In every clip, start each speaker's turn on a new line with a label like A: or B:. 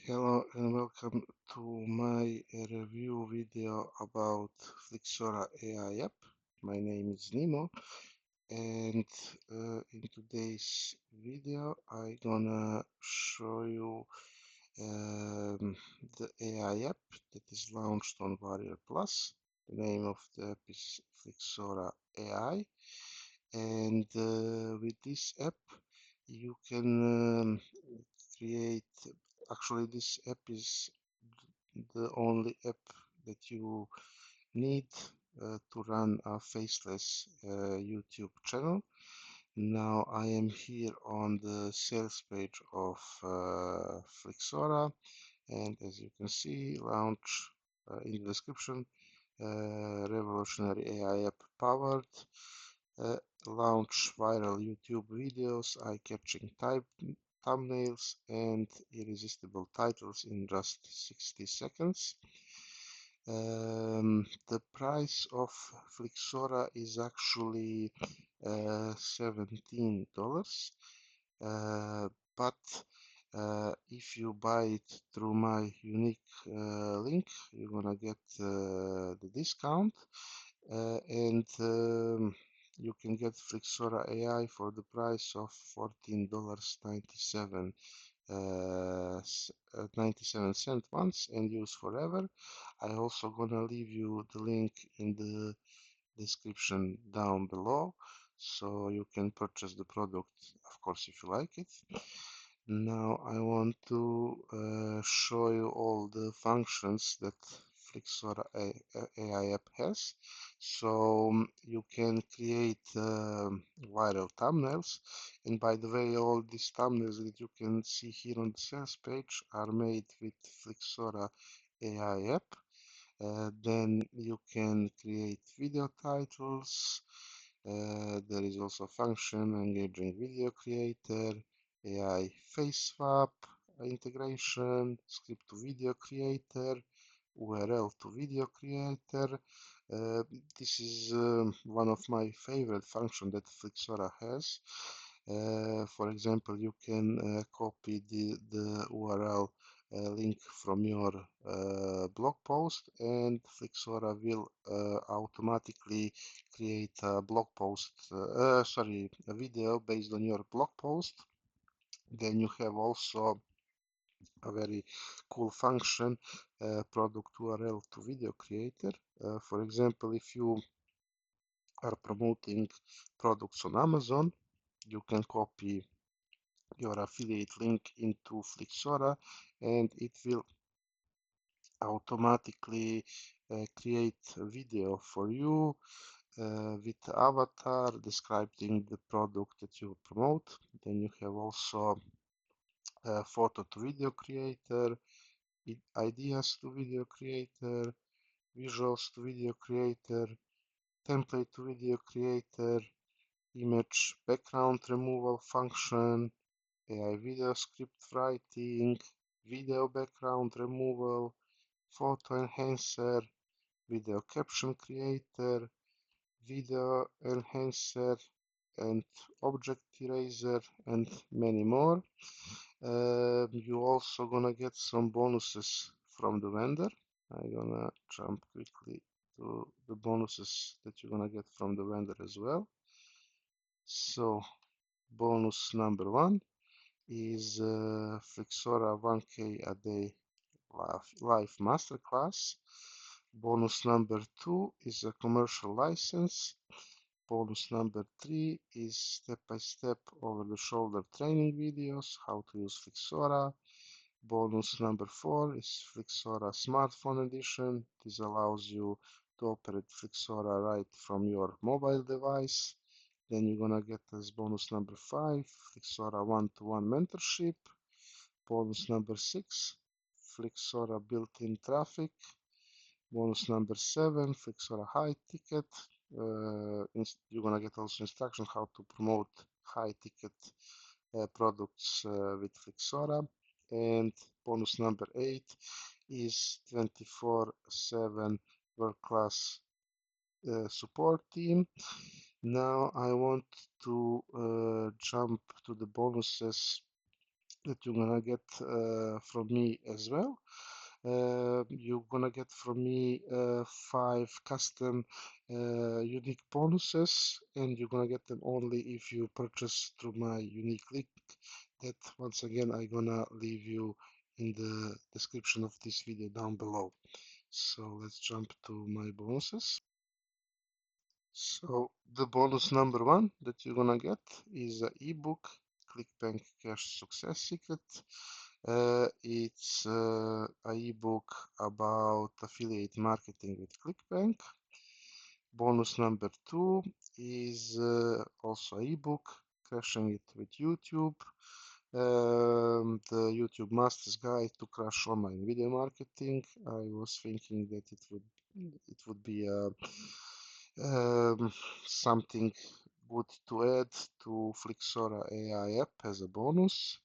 A: Hello and welcome to my review video about Flixora AI app. My name is Nemo, and in today's video I'm gonna show you the AI app that is launched on Warrior Plus. The name of the app is Flixora AI, and with this app you can create. Actually, this app is the only app that you need to run a faceless YouTube channel. Now I am here on the sales page of Flixora, and as you can see, launch in the description, revolutionary AI app powered, uh, launch viral YouTube videos, eye-catching thumbnails, and irresistible titles in just 60 seconds. The price of Flixora is actually $17, but if you buy it through my unique link, you're gonna get the discount, and you can get Flixora AI for the price of $14.97. 97 cents once and use forever. I also gonna leave you the link in the description down below so you can purchase the product, of course, if you like it. Now I want to show you all the functions that Flixora AI app has. So you can create viral thumbnails, and by the way, all these thumbnails that you can see here on the sales page are made with Flixora AI app. Then you can create video titles. There is also a function engaging video creator, AI face swap integration, script to video creator, URL to video creator. Uh, this is one of my favorite functions that Flixora has. For example, you can copy the URL link from your blog post, and Flixora will automatically create a blog post, a video based on your blog post. Then you have also a very cool function, product URL to video creator. For example, if you are promoting products on Amazon, you can copy your affiliate link into Flixora, and it will automatically create a video for you with the avatar describing the product that you promote. Then you have also photo to video creator, ideas to video creator, visuals to video creator, template to video creator, image background removal function, AI video script writing, video background removal, photo enhancer, video caption creator, video enhancer, and object eraser, and many more. You also gonna get some bonuses from the vendor. I'm gonna jump quickly to the bonuses that you're gonna get from the vendor as well. So bonus number one is Flixora 1K a day live masterclass. Bonus number two is a commercial license. Bonus number three is step-by-step over-the-shoulder training videos, how to use Flixora. Bonus number four is Flixora Smartphone Edition. This allows you to operate Flixora right from your mobile device. Then you're gonna get as bonus number five, Flixora one-to-one mentorship. Bonus number six, Flixora built-in traffic. Bonus number seven, Flixora high ticket. You're gonna get also instructions how to promote high ticket products with Flixora. And bonus number eight is 24/7 world-class support team. Now I want to jump to the bonuses that you're gonna get from me as well. You're gonna get from me 5 custom unique bonuses, and you're gonna get them only if you purchase through my unique link that once again I'm gonna leave you in the description of this video down below. So let's jump to my bonuses. So the bonus number 1 that you're gonna get is an ebook, ClickBank Cash Success Secret. It's an ebook about affiliate marketing with ClickBank. Bonus number 2 is also an ebook, Crushing It with YouTube. The YouTube Master's Guide to Crush Online Video Marketing. I was thinking that it would be something good to add to Flixora AI app as a bonus.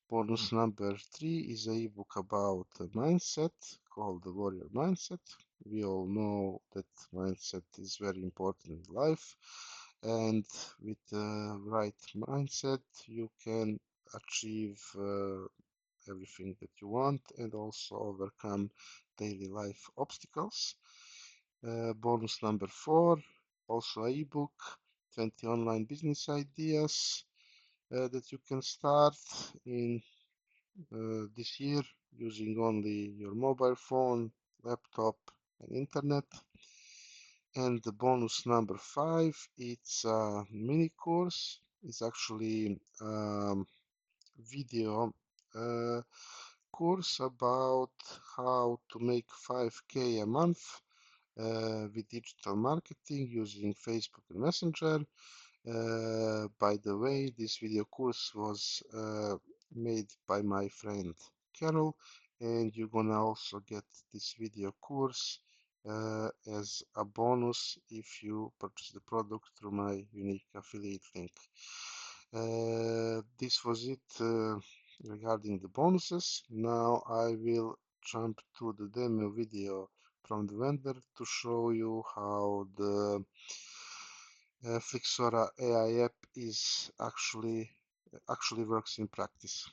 A: Bonus number 3 is an ebook about mindset called the Warrior Mindset. We all know that mindset is very important in life, and with the right mindset, you can achieve everything that you want and also overcome daily life obstacles. Bonus number 4, also an ebook, 20 online business ideas that you can start in this year using only your mobile phone, laptop, and internet. And the bonus number 5, it's a mini course. It's actually video course about how to make 5K a month with digital marketing using Facebook and Messenger. By the way, this video course was made by my friend Carol, and you're gonna also get this video course as a bonus if you purchase the product through my unique affiliate link. This was it regarding the bonuses. Now I will jump to the demo video from the vendor to show you how the Flixora AI app is actually works in practice.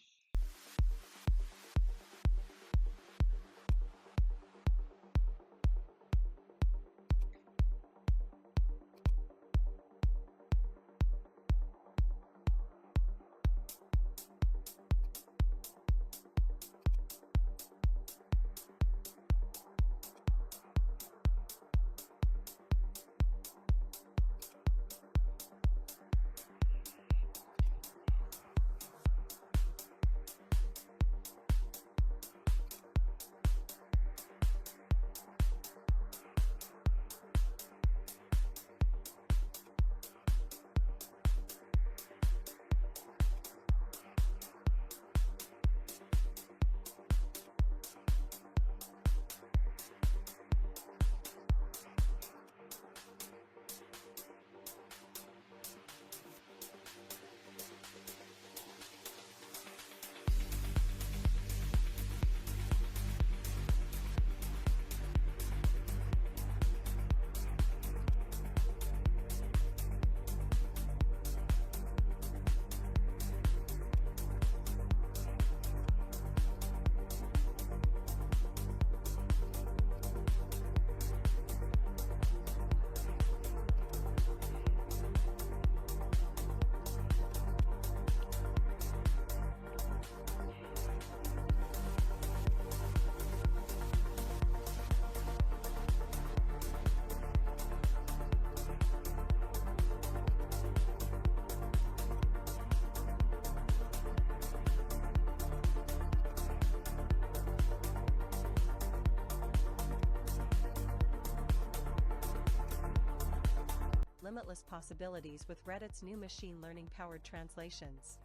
B: Limitless possibilities with Reddit's new machine learning-powered translations.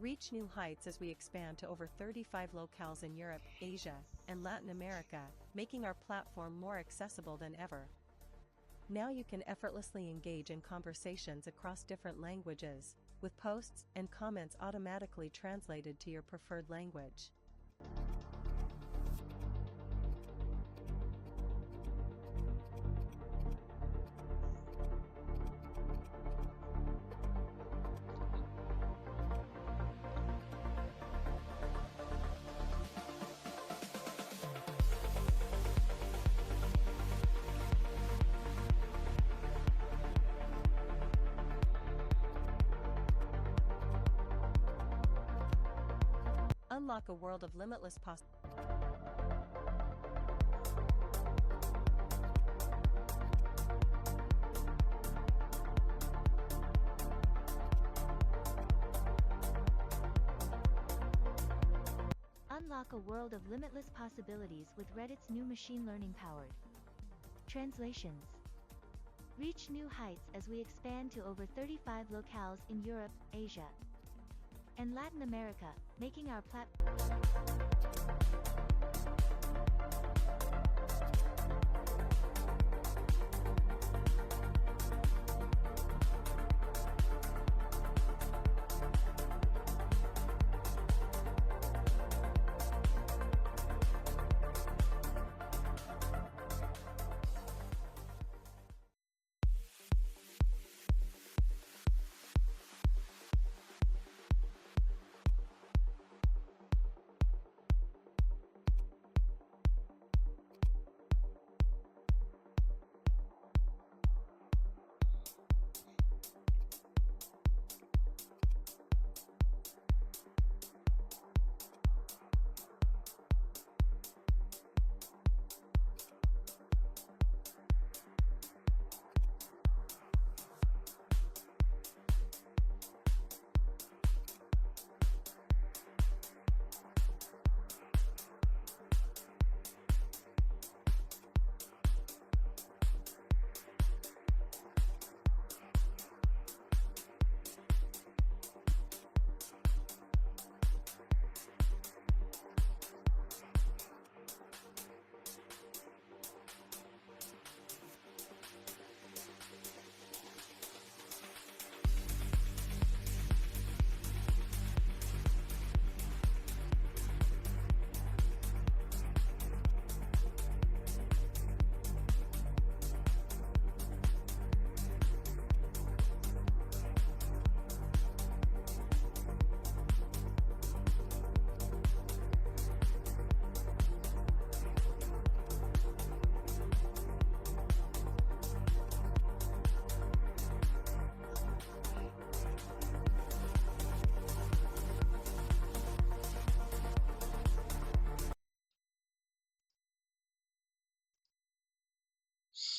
B: Reach new heights as we expand to over 35 locales in Europe, Asia, and Latin America, making our platform more accessible than ever. Now you can effortlessly engage in conversations across different languages, with posts and comments automatically translated to your preferred language. Unlock a world of limitless possibilities.
C: Unlock a world of limitless possibilities with Reddit's new machine learning powered translations. Reach new heights as we expand to over 35 locales in Europe, Asia, and Latin America, making our platform.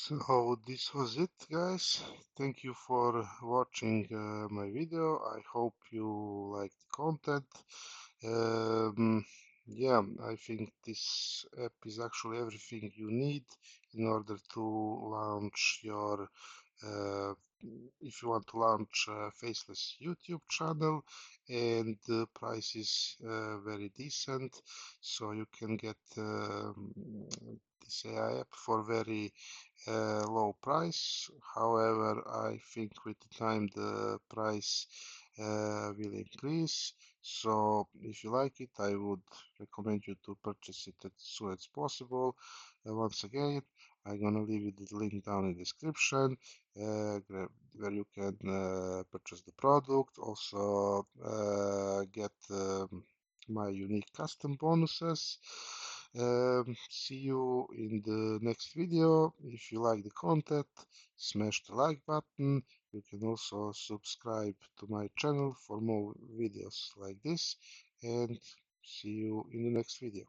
A: So this was it, guys. Thank you for watching my video. I hope you liked the content. Yeah, I think this app is actually everything you need in order to launch your if you want to launch a Faceless YouTube channel, and the price is very decent, so you can get this AI app for very low price. However, I think with the time the price will increase. So if you like it, I would recommend you to purchase it as soon as possible. Once again, I'm gonna leave you the link down in the description where you can purchase the product. Also get my unique custom bonuses. See you in the next video. If you like the content, smash the like button. You can also subscribe to my channel for more videos like this, and see you in the next video.